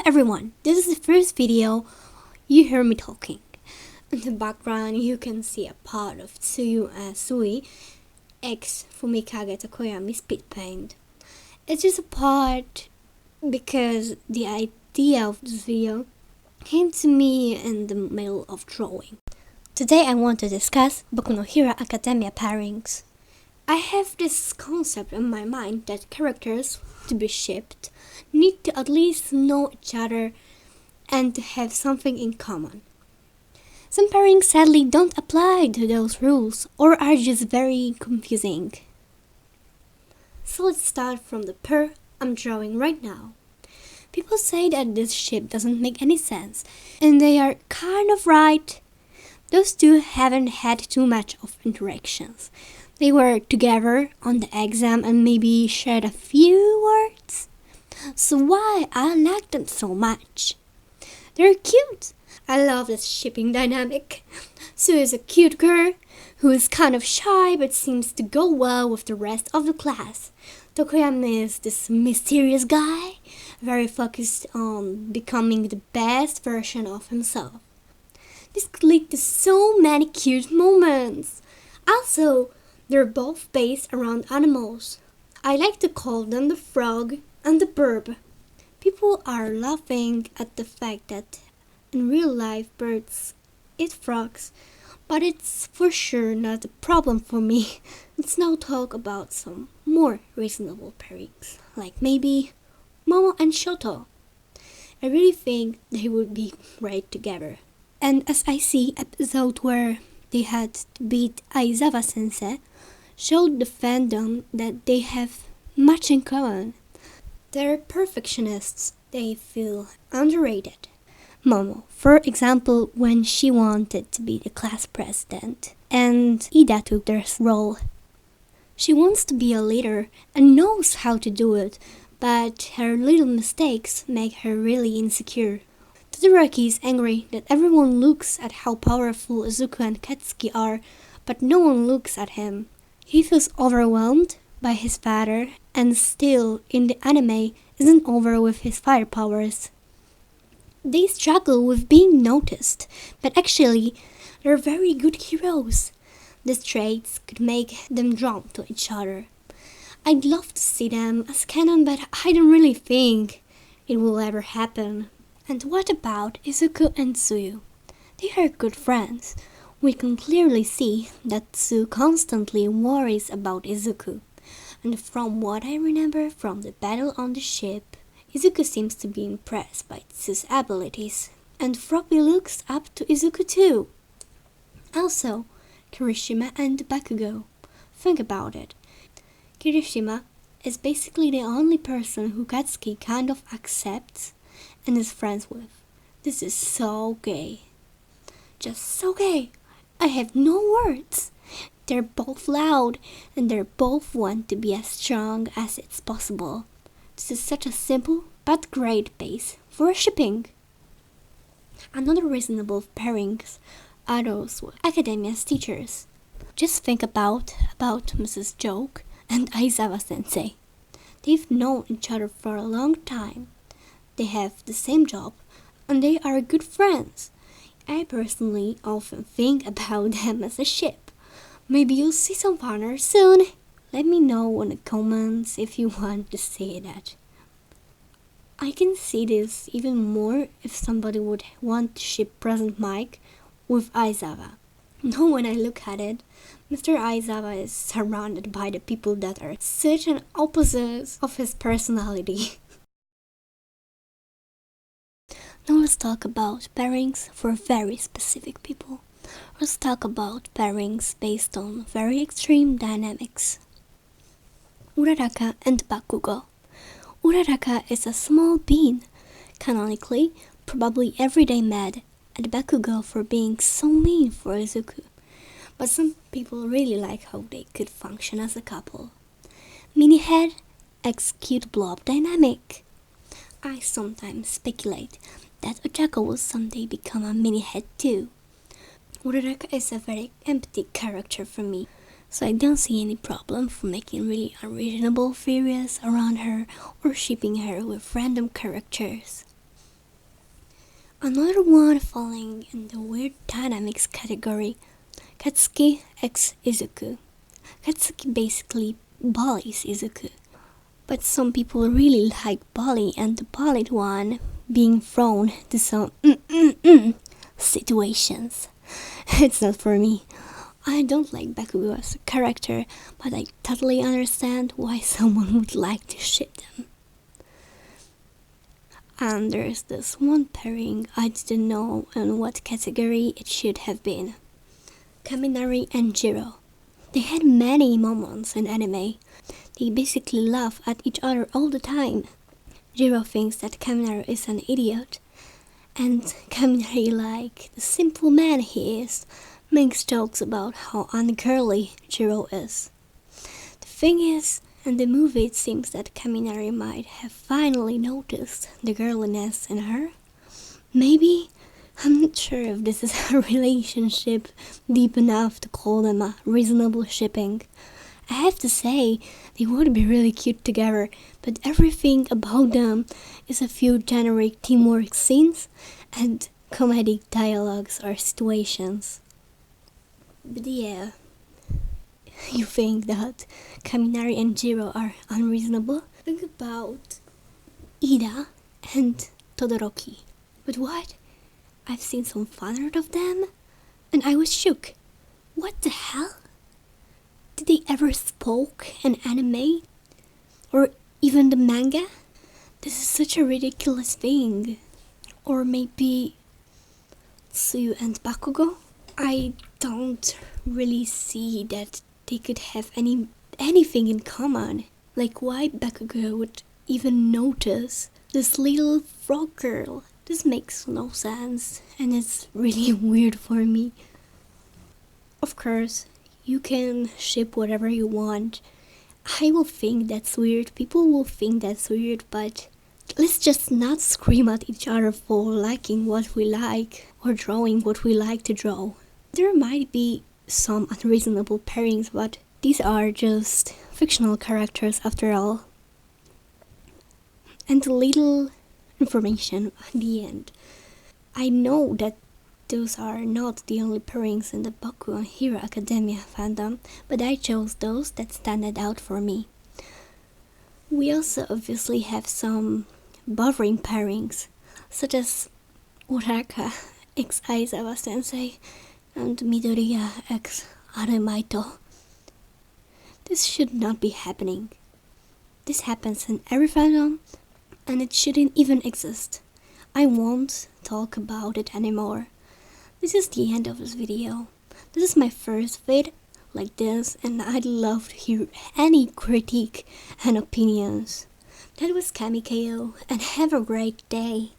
everyone, this is the first video you hear me talking. In the background you can see a part of Tsuyu and Sui ex Fumikage Tokoyami speed paint. It's just a part because the idea of this video came to me in the middle of drawing. Today I want to discuss Boku no Hero Academia pairings. I have this concept in my mind that characters to be shipped need to at least know each other and to have something in common. Some pairings sadly don't apply to those rules or are just very confusing. So let's start from the pair I'm drawing right now. People say that this ship doesn't make any sense, and they are kind of right. Those two haven't had too much of interactions. They were together on the exam and maybe shared a few words. So why I like them so much? They're cute. I love this shipping dynamic. Sue is a cute girl who is kind of shy but seems to go well with the rest of the class. Tokoyami is this mysterious guy, very focused on becoming the best version of himself. This could lead to so many cute moments. Also, they're both based around animals. I like to call them the frog and the bird. People are laughing at the fact that in real life birds eat frogs, but it's for sure not a problem for me. Let's now talk about some more reasonable pairings, like maybe Momo and Shoto. I really think they would be great together. And as I see episode where they had to beat Aizawa sensei, showed the fandom that they have much in common. They're perfectionists. They feel underrated. Momo, for example, when she wanted to be the class president, and Ida took their role. She wants to be a leader and knows how to do it, but her little mistakes make her really insecure. Todoroki is angry that everyone looks at how powerful Izuku and Katsuki are, but no one looks at him. He feels overwhelmed by his father and still in the anime isn't over with his fire powers. They struggle with being noticed, but actually they're very good heroes. These traits could make them drawn to each other. I'd love to see them as canon, but I don't really think it will ever happen. And what about Izuku and Tsuyu? They are good friends. We can clearly see that Tsu constantly worries about Izuku. And from what I remember from the battle on the ship, Izuku seems to be impressed by Tsu's abilities, and probably looks up to Izuku too. Also, Kirishima and Bakugo. Think about it. Kirishima is basically the only person who Katsuki kind of accepts and is friends with. This is so gay. Just so gay. I have no words. They're both loud and they both want to be as strong as it's possible. This is such a simple but great base for shipping. Another reasonable pairings are those with Academia's teachers. Just think about Mrs. Joke and Aizawa sensei. They've known each other for a long time. They have the same job and they are good friends. I personally often think about them as a ship. Maybe you'll see some partners soon. Let me know in the comments if you want to see that. I can see this even more if somebody would want to ship Present Mike with Aizawa. Now when I look at it, Mr. Aizawa is surrounded by the people that are such an opposite of his personality. Now let's talk about pairings for very specific people. Let's talk about pairings based on very extreme dynamics. Uraraka and Bakugo. Uraraka is a small bean, canonically, probably everyday mad at Bakugo for being so mean for Izuku. But some people really like how they could function as a couple. Mini head, ex cute blob dynamic. I sometimes speculate that Ochako will someday become a mini head too. Uraraka is a very empty character for me, so I don't see any problem for making really unreasonable theories around her or shipping her with random characters. Another one falling in the weird dynamics category, Katsuki x Izuku. Katsuki basically bullies Izuku, but some people really like bully and the bullied one being thrown to some situations. It's not for me. I don't like Bakugo as a character, but I totally understand why someone would like to ship them. And there's this one pairing I didn't know in what category it should have been. Kaminari and Jiro. They had many moments in anime. They basically laugh at each other all the time. Jiro thinks that Kaminari is an idiot, and Kaminari, like the simple man he is, makes jokes about how ungirly Jiro is. The thing is, in the movie it seems that Kaminari might have finally noticed the girliness in her. Maybe? I'm not sure if this is a relationship deep enough to call them a reasonable shipping. I have to say, they would be really cute together, but everything about them is a few generic teamwork scenes and comedic dialogues or situations. But yeah, you think that Kaminari and Jiro are unreasonable? Think about Ida and Todoroki. But what? I've seen some fan art of them, and I was shook. What the hell? Did they ever spoke in anime? Or even the manga? This is such a ridiculous thing. Or maybe Tsuyu and Bakugo? I don't really see that they could have anything in common. Like why Bakugo would even notice this little frog girl. This makes no sense and it's really weird for me. Of course, you can ship whatever you want. I will think that's weird, people will think that's weird, but let's just not scream at each other for liking what we like or drawing what we like to draw. There might be some unreasonable pairings, but these are just fictional characters after all. And a little information at the end. I know that those are not the only pairings in the Boku and Hero Academia fandom, but I chose those that stand out for me. We also obviously have some bothering pairings, such as Uraraka x Aizawa Sensei and Midoriya x Aramaito. This should not be happening. This happens in every fandom, and it shouldn't even exist. I won't talk about it anymore. This is the end of this video. This is my first vid like this, and I'd love to hear any critique and opinions. That was Kamikeo, and have a great day.